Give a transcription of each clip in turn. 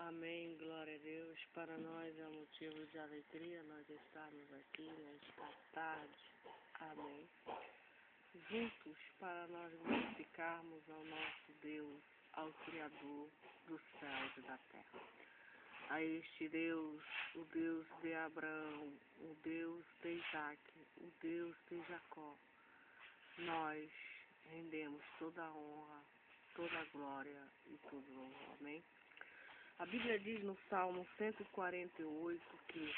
Amém, glória a Deus. Para nós é um motivo de alegria nós estarmos aqui nesta tarde. Amém. Juntos para nós glorificarmos ao nosso Deus, ao Criador dos céus e da terra. A este Deus, o Deus de Abraão, o Deus de Isaac, o Deus de Jacó, nós rendemos toda a honra, toda a glória e todo o louvor. Amém. A Bíblia diz no Salmo 148 que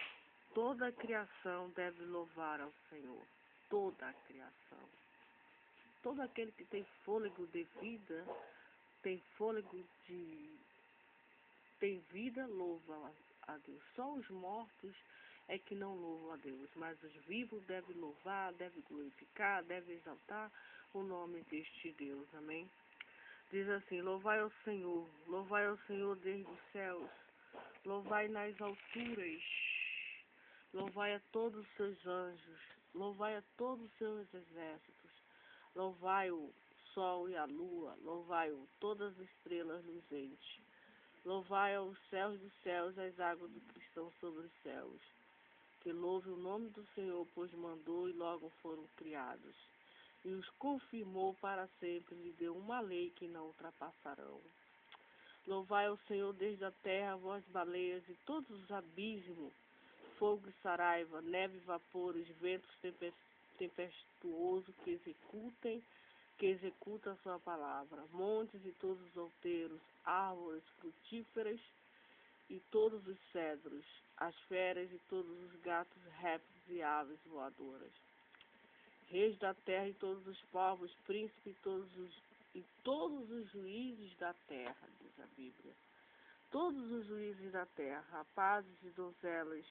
toda a criação deve louvar ao Senhor. Toda a criação. Todo aquele que tem fôlego de vida, tem fôlego tem vida, louva a Deus. Só os mortos é que não louvam a Deus, mas os vivos devem louvar, devem glorificar, devem exaltar o nome deste Deus. Amém? Diz assim: louvai ao Senhor desde os céus, louvai nas alturas, louvai a todos os seus anjos, louvai a todos os seus exércitos, louvai o sol e a lua, louvai-o todas as estrelas luzentes, louvai aos céus dos céus, as águas do que estão sobre os céus, que louve o nome do Senhor, pois mandou e logo foram criados. E os confirmou para sempre, lhe deu uma lei que não ultrapassarão. Louvai ao Senhor desde a terra, vós baleias e todos os abismos, fogo e saraiva, neve e vapores, ventos tempestuosos que executam a sua palavra, montes e todos os outeiros, árvores frutíferas e todos os cedros, as feras e todos os gatos, répteis e aves voadoras. Reis da terra e todos os povos, príncipes e todos os juízes da terra, diz a Bíblia. Todos os juízes da terra, rapazes e donzelas,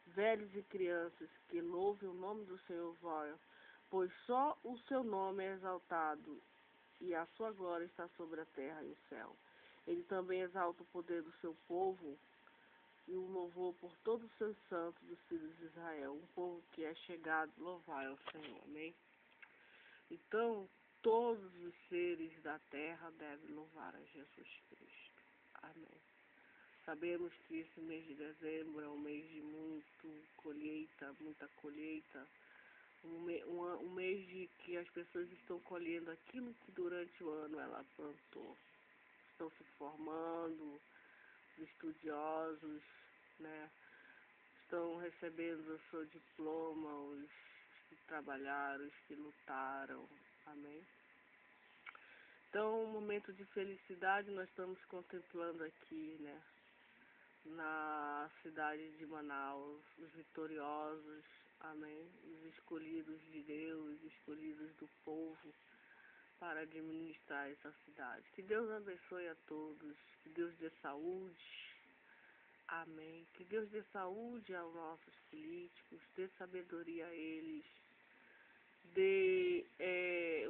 velhos e crianças, que louvem o nome do Senhor, pois só o seu nome é exaltado, e a sua glória está sobre a terra e o céu. Ele também exalta o poder do seu povo, e o louvor por todos os seus santos dos filhos de Israel, um povo que é chegado, louvai ao Senhor. Amém? Então, todos os seres da terra devem louvar a Jesus Cristo. Amém. Sabemos que esse mês de dezembro é um mês de muita colheita, um mês de que as pessoas estão colhendo aquilo que durante o ano ela plantou. Estão se formando, os estudiosos, né, estão recebendo o seu diploma, os que trabalharam, os que lutaram. Amém? Então, um momento de felicidade nós estamos contemplando aqui, né, na cidade de Manaus, os vitoriosos, amém, os escolhidos de Deus, escolhidos do povo, para administrar essa cidade. Que Deus abençoe a todos, que Deus dê saúde, amém. Que Deus dê saúde aos nossos políticos, dê sabedoria a eles, dê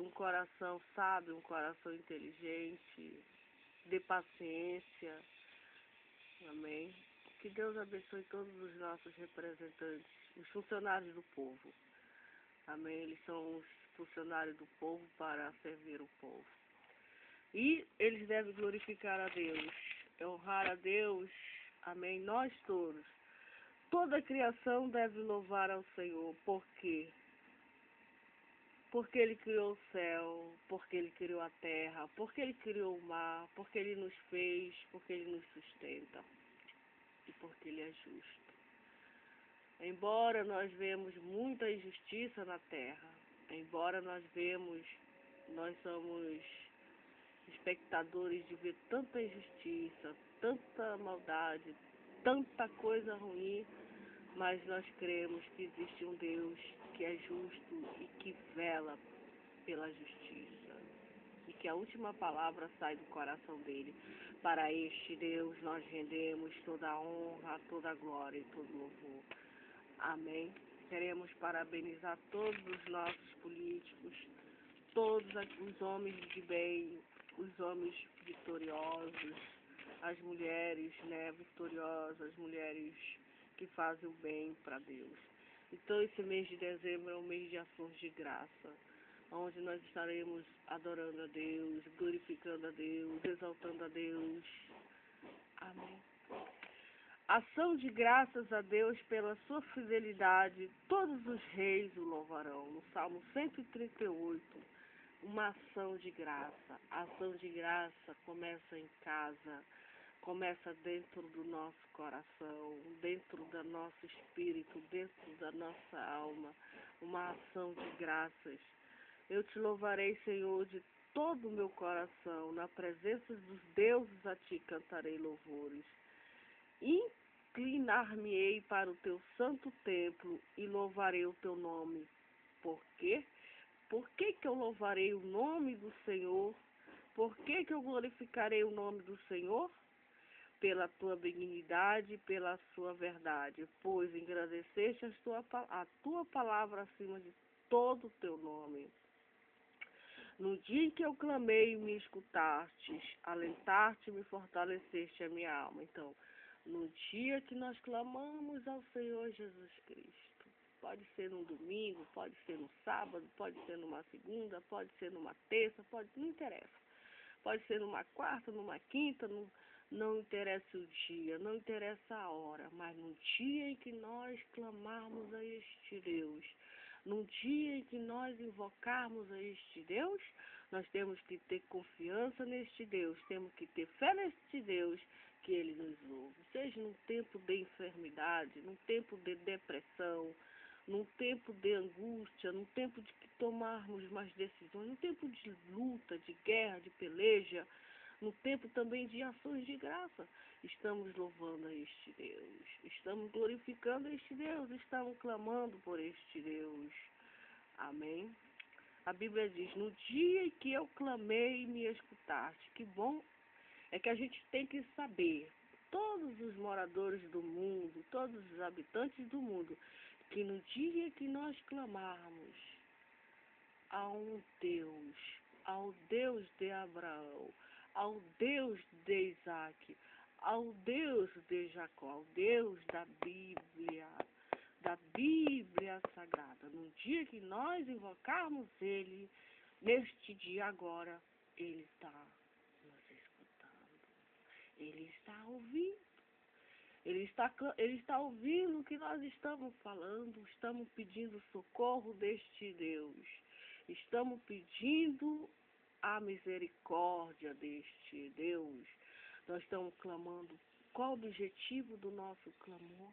um coração sábio, um coração inteligente, dê paciência, amém. Que Deus abençoe todos os nossos representantes, os funcionários do povo, amém. Eles são os funcionários do povo para servir o povo. E eles devem glorificar a Deus, honrar a Deus, amém. Nós todos, toda a criação deve louvar ao Senhor. Por quê? Porque Ele criou o céu, porque Ele criou a terra, porque Ele criou o mar, porque Ele nos fez, porque Ele nos sustenta e porque Ele é justo. Embora nós vemos muita injustiça na terra, embora nós somos espectadores de ver tanta injustiça, tanta maldade, tanta coisa ruim, mas nós cremos que existe um Deus que é justo e que vela pela justiça, e que a última palavra sai do coração dele. Para este Deus nós rendemos toda a honra, toda a glória e todo o louvor. Amém. Queremos parabenizar todos os nossos políticos, todos os homens de bem, os homens vitoriosos, as mulheres, né, vitoriosas, as mulheres que fazem o bem para Deus. Então esse mês de dezembro é um mês de ações de graça, onde nós estaremos adorando a Deus, glorificando a Deus, exaltando a Deus. Amém. Ação de graças a Deus pela sua fidelidade, todos os reis o louvarão. No Salmo 138, uma ação de graça. A ação de graça começa em casa, começa dentro do nosso coração, dentro do nosso espírito, dentro da nossa alma. Uma ação de graças. Eu te louvarei, Senhor, de todo o meu coração. Na presença dos deuses a ti cantarei louvores. Inclinar-me-ei para o teu santo templo e louvarei o teu nome. Por quê? Por que eu louvarei o nome do Senhor? Por que eu glorificarei o nome do Senhor? Pela tua benignidade, pela sua verdade, pois engrandeceste a tua palavra acima de todo o teu nome. No dia em que eu clamei, me escutastes, alentaste-me e fortaleceste a minha alma. Então, no dia que nós clamamos ao Senhor Jesus Cristo, pode ser num domingo, pode ser no sábado, pode ser numa segunda, pode ser numa terça, não interessa. Pode ser numa quarta, numa quinta, não interessa o dia, não interessa a hora, mas no dia em que nós clamarmos a este Deus, no dia em que nós invocarmos a este Deus, nós temos que ter confiança neste Deus, temos que ter fé neste Deus, que Ele nos ouve. Seja num tempo de enfermidade, num tempo de depressão, num tempo de angústia, num tempo de que tomarmos mais decisões, num tempo de luta, de guerra, de peleja, no tempo também de ações de graça. Estamos louvando a este Deus, estamos glorificando este Deus, estamos clamando por este Deus. Amém? A Bíblia diz, no dia em que eu clamei, me escutaste. Que bom é que a gente tem que saber, todos os moradores do mundo, todos os habitantes do mundo, que no dia que nós clamarmos ao Deus de Abraão, ao Deus de Isaac, ao Deus de Jacó, ao Deus da Bíblia Sagrada. No dia que nós invocarmos Ele, neste dia agora, Ele está nos escutando. Ele está ouvindo. Ele está ouvindo o que nós estamos falando, estamos pedindo socorro deste Deus. Estamos pedindo a misericórdia deste Deus. Nós estamos clamando. Qual o objetivo do nosso clamor?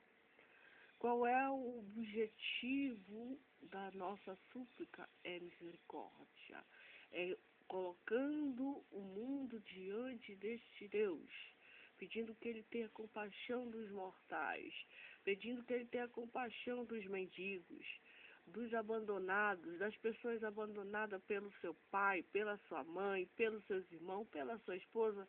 Qual é o objetivo da nossa súplica? É misericórdia. É colocando o mundo diante deste Deus, pedindo que Ele tenha compaixão dos mortais, pedindo que Ele tenha compaixão dos mendigos, dos abandonados, das pessoas abandonadas pelo seu pai, pela sua mãe, pelos seus irmãos, pela sua esposa,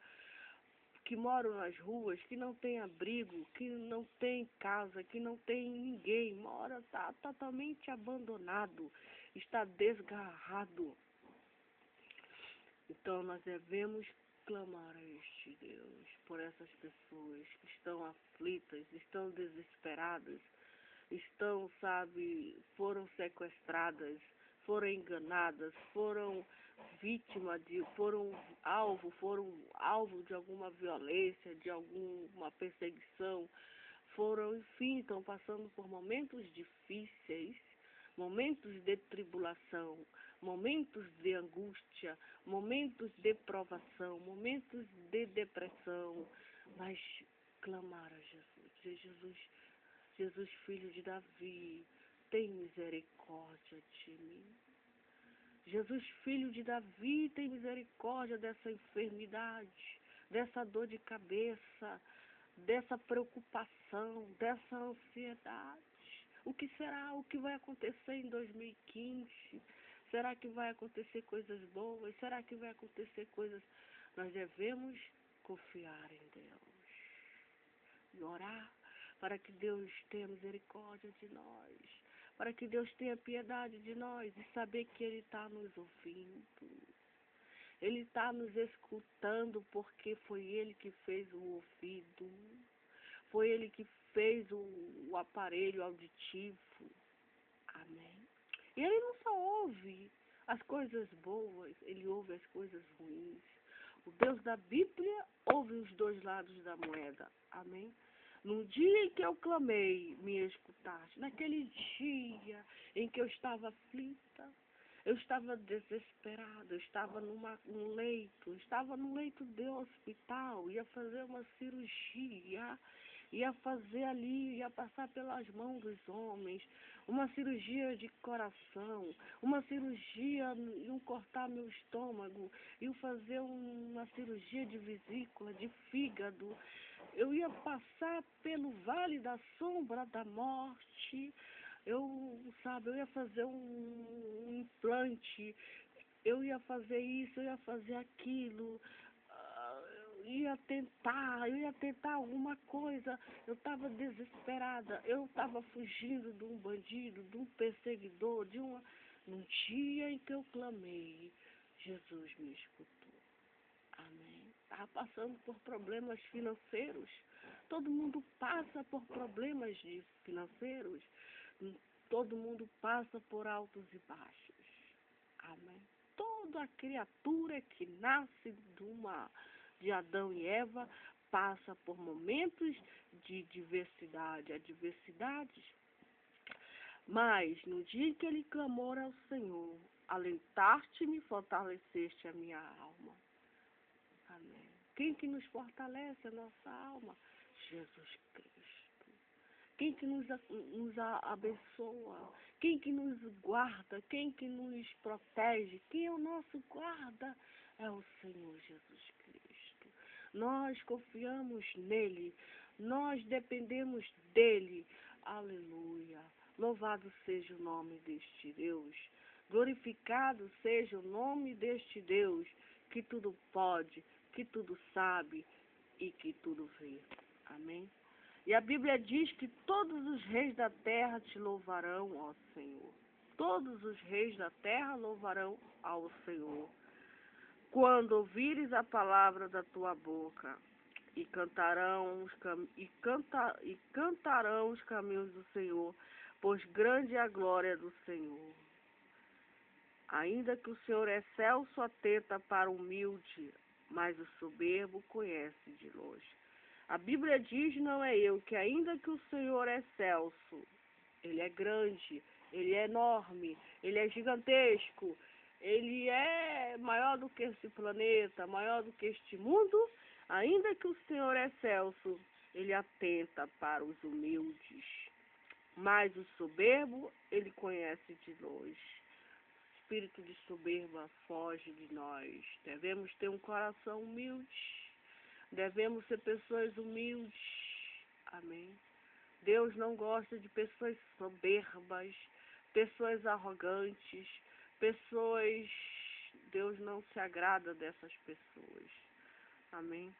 que moram nas ruas, que não tem abrigo, que não tem casa, que não tem ninguém, está totalmente abandonado, está desgarrado. Então nós devemos clamar a este Deus por essas pessoas que estão aflitas, estão desesperadas, estão, foram sequestradas, foram enganadas, foram vítimas foram alvo de alguma violência, de alguma perseguição, enfim, estão passando por momentos difíceis, momentos de tribulação, momentos de angústia, momentos de provação, momentos de depressão, mas clamar a Jesus, Jesus, filho de Davi, tem misericórdia de mim. Jesus, filho de Davi, tem misericórdia dessa enfermidade, dessa dor de cabeça, dessa preocupação, dessa ansiedade. O que será? O que vai acontecer em 2015? Será que vai acontecer coisas boas? Será que vai acontecer coisas... Nós devemos confiar em Deus e orar para que Deus tenha misericórdia de nós, para que Deus tenha piedade de nós e saber que Ele está nos ouvindo. Ele está nos escutando porque foi Ele que fez o ouvido, foi Ele que fez o aparelho auditivo. Amém? E Ele não só ouve as coisas boas, Ele ouve as coisas ruins. O Deus da Bíblia ouve os dois lados da moeda. Amém? No dia em que eu clamei, me escutaste. Naquele dia em que eu estava aflita, eu estava desesperada, eu estava num leito, estava num leito de hospital, ia fazer uma cirurgia, ia fazer ali, ia passar pelas mãos dos homens, uma cirurgia de coração, uma cirurgia, iam cortar meu estômago, iam fazer uma cirurgia de vesícula, de fígado. Eu ia passar pelo vale da sombra da morte. Eu ia fazer um implante, eu ia fazer isso, eu ia fazer aquilo, eu ia tentar alguma coisa. Eu estava desesperada, eu estava fugindo de um bandido, de um perseguidor, Num dia em que eu clamei, Jesus me escutou. Amém. Estava passando por problemas financeiros. Todo mundo passa por problemas financeiros. Todo mundo passa por altos e baixos. Amém. Toda criatura que nasce de Adão e Eva passa por momentos de diversidade, adversidades. Mas no dia em que ele clamou ao Senhor, alentaste-me e fortaleceste a minha alma. Amém. Quem que nos fortalece a nossa alma? Jesus Cristo. Quem que nos abençoa? Quem que nos guarda? Quem que nos protege? Quem é o nosso guarda? É o Senhor Jesus Cristo. Nós confiamos nele. Nós dependemos dele. Aleluia. Louvado seja o nome deste Deus. Glorificado seja o nome deste Deus, que tudo pode, que tudo sabe e que tudo vê. Amém? E a Bíblia diz que todos os reis da terra te louvarão, ó Senhor. Todos os reis da terra louvarão ao Senhor. Quando ouvires a palavra da tua boca, e cantarão os caminhos do Senhor, pois grande é a glória do Senhor. Ainda que o Senhor é excelso, atenta para o humilde, mas o soberbo conhece de longe. A Bíblia diz, não é eu, que ainda que o Senhor é excelso, ele é grande, ele é enorme, ele é gigantesco, ele é maior do que esse planeta, maior do que este mundo, ainda que o Senhor é excelso, ele atenta para os humildes, mas o soberbo ele conhece de longe. Espírito de soberba foge de nós. Devemos ter um coração humilde. Devemos ser pessoas humildes. Amém. Deus não gosta de pessoas soberbas, pessoas arrogantes, pessoas... Deus não se agrada dessas pessoas. Amém.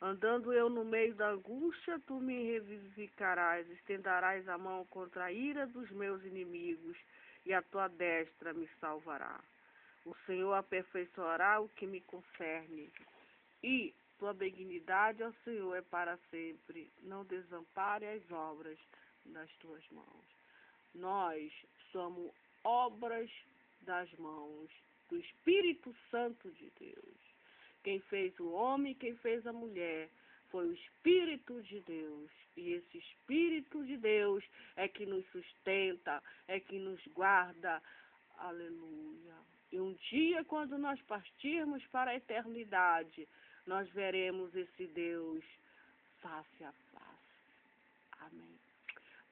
Andando eu no meio da angústia, tu me revivificarás, estenderás a mão contra a ira dos meus inimigos, e a tua destra me salvará. O Senhor aperfeiçoará o que me concerne, e tua benignidade ao Senhor é para sempre. Não desampare as obras das tuas mãos. Nós somos obras das mãos do Espírito Santo de Deus. Quem fez o homem, quem fez a mulher, foi o Espírito de Deus. E esse Espírito de Deus é que nos sustenta, é que nos guarda. Aleluia. E um dia, quando nós partirmos para a eternidade, nós veremos esse Deus face a face. Amém.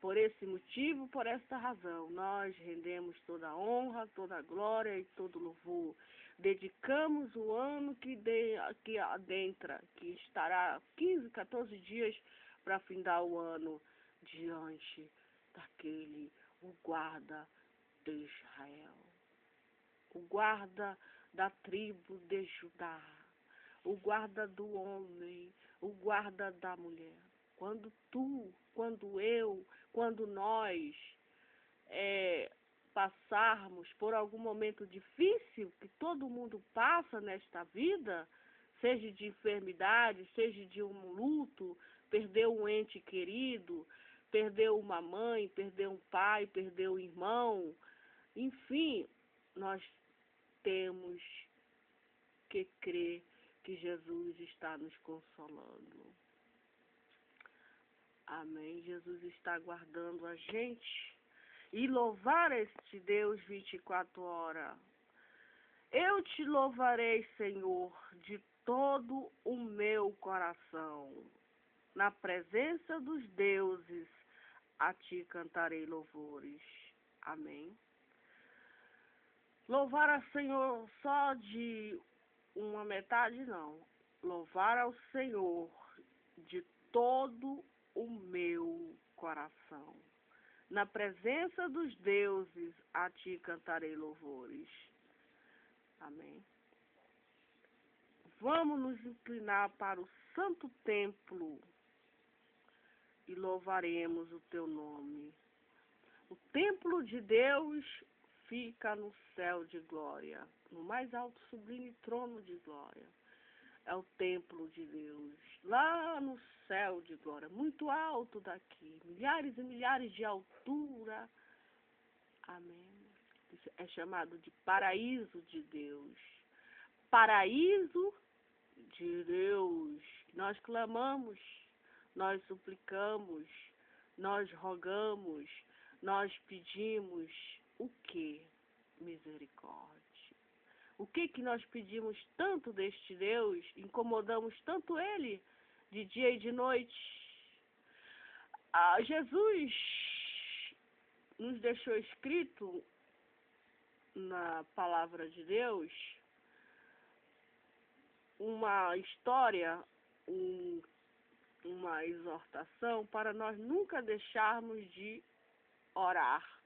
Por esse motivo, por esta razão, nós rendemos toda a honra, toda a glória e todo o louvor. Dedicamos o ano que adentra, que estará 15, 14 dias para findar o ano, diante daquele, o guarda de Israel, o guarda da tribo de Judá, o guarda do homem, o guarda da mulher. Quando tu, quando eu, quando nós passarmos por algum momento difícil que todo mundo passa nesta vida, seja de enfermidade, seja de um luto, perdeu um ente querido, perdeu uma mãe, perdeu um pai, perdeu um irmão, enfim, nós temos que crer que Jesus está nos consolando. Amém. Jesus está aguardando a gente. E louvar este Deus 24 horas. Eu te louvarei, Senhor, de todo o meu coração. Na presença dos deuses, a ti cantarei louvores. Amém. Louvar ao Senhor só de uma metade, não. Louvar ao Senhor de todo o meu coração. Na presença dos deuses, a ti cantarei louvores. Amém. Vamos nos inclinar para o santo templo e louvaremos o teu nome. O templo de Deus fica no céu de glória, no mais alto sublime trono de glória. É o templo de Deus, lá no céu de glória, muito alto daqui, milhares e milhares de altura. Amém. Isso é chamado de paraíso de Deus. Paraíso de Deus. Nós clamamos, nós suplicamos, nós rogamos, nós pedimos o quê? Misericórdia. O que nós pedimos tanto deste Deus, incomodamos tanto Ele, de dia e de noite? Jesus nos deixou escrito na palavra de Deus uma história, uma exortação para nós nunca deixarmos de orar.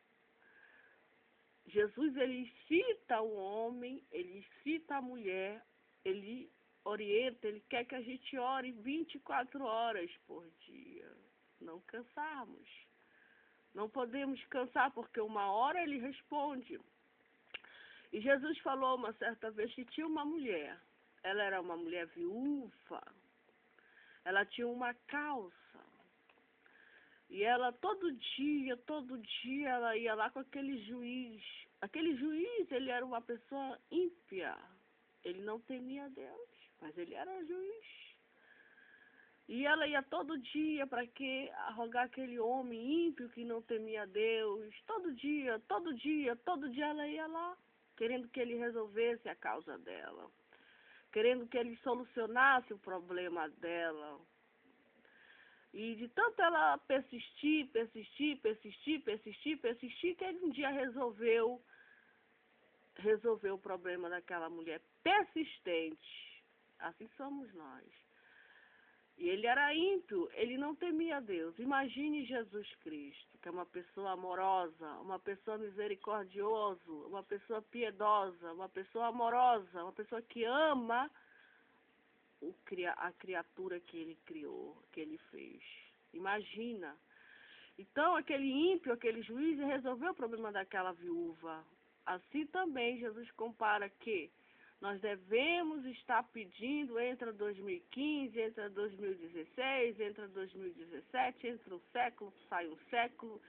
Jesus, ele cita o homem, ele cita a mulher, ele orienta, ele quer que a gente ore 24 horas por dia. Não cansarmos. Não podemos cansar, porque uma hora ele responde. E Jesus falou uma certa vez que tinha uma mulher. Ela era uma mulher viúva. Ela tinha uma calça. E ela todo dia, ela ia lá com aquele juiz. Aquele juiz, ele era uma pessoa ímpia. Ele não temia Deus, mas ele era juiz. E ela ia todo dia para quê? Rogar aquele homem ímpio que não temia Deus. Todo dia ela ia lá, querendo que ele resolvesse a causa dela. Querendo que ele solucionasse o problema dela. E de tanto ela persistir, que ele um dia resolveu o problema daquela mulher persistente. Assim somos nós. E ele era ímpio, ele não temia Deus. Imagine Jesus Cristo, que é uma pessoa amorosa, uma pessoa misericordiosa, uma pessoa piedosa, uma pessoa amorosa, uma pessoa que ama a criatura que ele criou, que ele fez. Imagina. Então, aquele ímpio, aquele juiz, resolveu o problema daquela viúva. Assim também, Jesus compara que nós devemos estar pedindo entre 2015, entre 2016, entre 2017, entre um século, sai um século,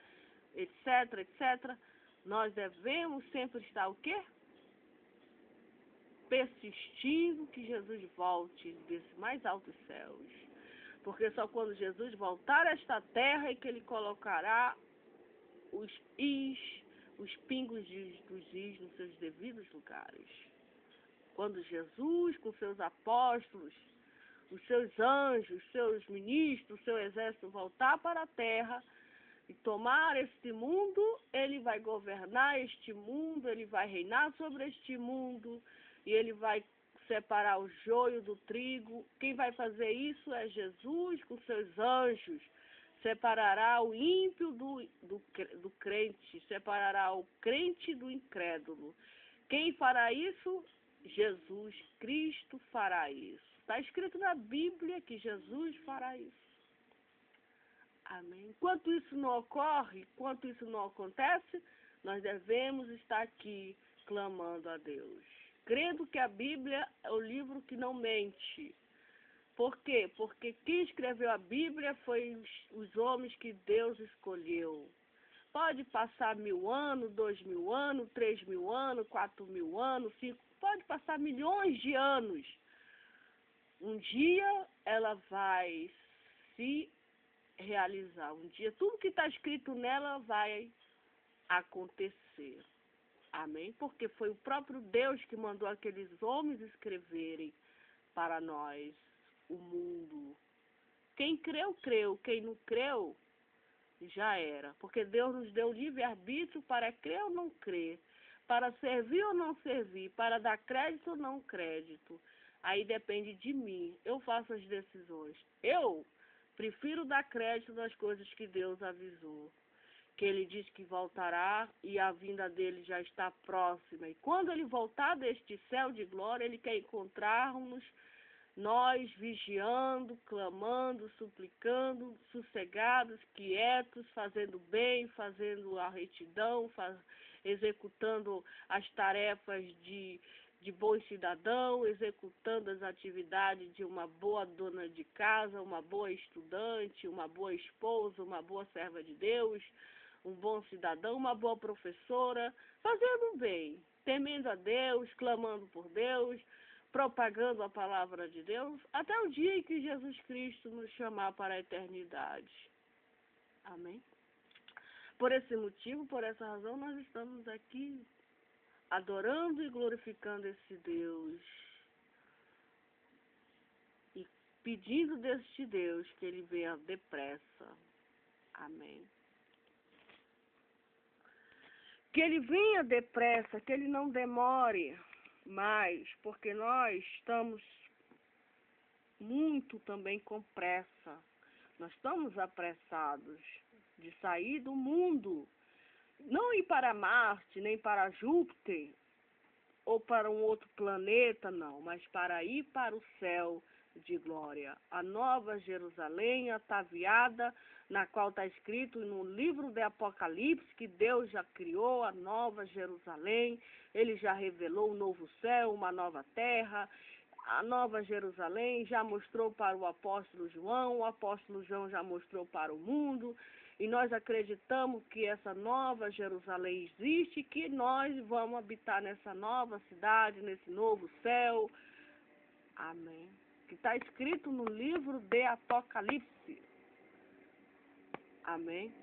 etc. Nós devemos sempre estar o quê? Persistindo que Jesus volte desses mais altos céus. Porque só quando Jesus voltar a esta terra é que ele colocará os pingos dos is nos seus devidos lugares. Quando Jesus, com seus apóstolos, os seus anjos, seus ministros, seu exército voltar para a terra e tomar este mundo, ele vai governar este mundo, ele vai reinar sobre este mundo e ele vai separar o joio do trigo. Quem vai fazer isso é Jesus com seus anjos. Separará o ímpio do crente, separará o crente do incrédulo. Quem fará isso? Jesus Cristo fará isso. Está escrito na Bíblia que Jesus fará isso. Amém. Enquanto isso não ocorre, enquanto isso não acontece, nós devemos estar aqui clamando a Deus. Crendo que a Bíblia é o livro que não mente. Por quê? Porque quem escreveu a Bíblia foi os homens que Deus escolheu. Pode passar 1000 anos, 2000 anos, 3000 anos, 4000 anos, 5, pode passar milhões de anos. Um dia ela vai se realizar. Um dia tudo que está escrito nela vai acontecer. Amém? Porque foi o próprio Deus que mandou aqueles homens escreverem para nós o mundo. Quem creu, creu. Quem não creu, já era. Porque Deus nos deu livre-arbítrio para crer ou não crer, para servir ou não servir, para dar crédito ou não crédito. Aí depende de mim. Eu faço as decisões. Eu prefiro dar crédito nas coisas que Deus avisou. Que ele diz que voltará e a vinda dele já está próxima. E quando ele voltar deste céu de glória, ele quer encontrar-nos, nós vigiando, clamando, suplicando, sossegados, quietos, fazendo bem, fazendo a retidão, executando as tarefas de bom cidadão, executando as atividades de uma boa dona de casa, uma boa estudante, uma boa esposa, uma boa serva de Deus, um bom cidadão, uma boa professora, fazendo bem, temendo a Deus, clamando por Deus, propagando a palavra de Deus, até o dia em que Jesus Cristo nos chamar para a eternidade. Amém? Por esse motivo, por essa razão, nós estamos aqui adorando e glorificando esse Deus e pedindo deste Deus que ele venha depressa. Amém. Que ele venha depressa, que ele não demore mais, porque nós estamos muito também com pressa. Nós estamos apressados de sair do mundo, não ir para Marte, nem para Júpiter, ou para um outro planeta, não, mas para ir para o céu de glória. A nova Jerusalém ataviada, na qual está escrito no livro de Apocalipse que Deus já criou a nova Jerusalém, ele já revelou um novo céu, uma nova terra. A nova Jerusalém já mostrou para o apóstolo João, o apóstolo João já mostrou para o mundo, e nós acreditamos que essa nova Jerusalém existe, que nós vamos habitar nessa nova cidade, nesse novo céu. Amém. Que está escrito no livro de Apocalipse. Amém.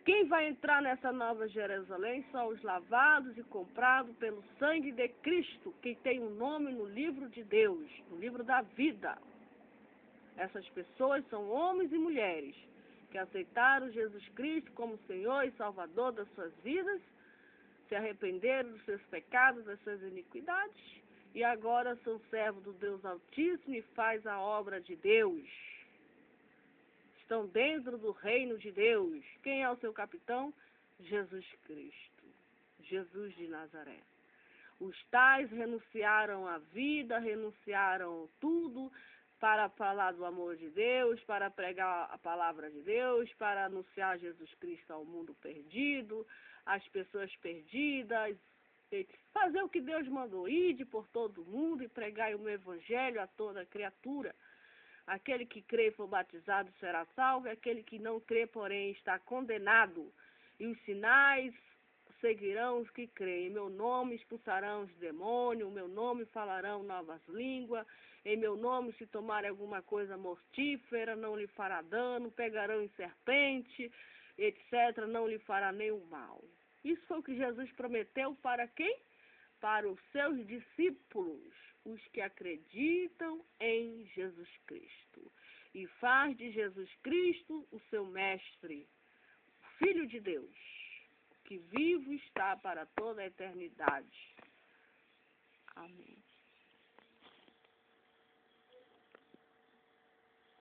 Quem vai entrar nessa nova Jerusalém são os lavados e comprados pelo sangue de Cristo, que tem um nome no livro de Deus, no livro da vida. Essas pessoas são homens e mulheres que aceitaram Jesus Cristo como Senhor e Salvador das suas vidas, se arrependeram dos seus pecados, das suas iniquidades, e agora são servos do Deus Altíssimo e faz a obra de Deus. Estão dentro do reino de Deus. Quem é o seu capitão? Jesus Cristo, Jesus de Nazaré. Os tais renunciaram à vida, renunciaram tudo para falar do amor de Deus, para pregar a palavra de Deus, para anunciar Jesus Cristo ao mundo perdido, às pessoas perdidas, fazer o que Deus mandou, ide por todo mundo e pregai o meu evangelho a toda criatura. Aquele que crê e for batizado será salvo, e aquele que não crê, porém, está condenado. E os sinais seguirão os que creem. Em meu nome expulsarão os demônios, em meu nome falarão novas línguas, em meu nome, se tomarem alguma coisa mortífera, não lhe fará dano, pegarão em serpente, etc., não lhe fará nenhum mal. Isso foi o que Jesus prometeu para quem? Para os seus discípulos, os que acreditam em Jesus Cristo. E faz de Jesus Cristo o seu mestre, Filho de Deus, que vivo está para toda a eternidade. Amém.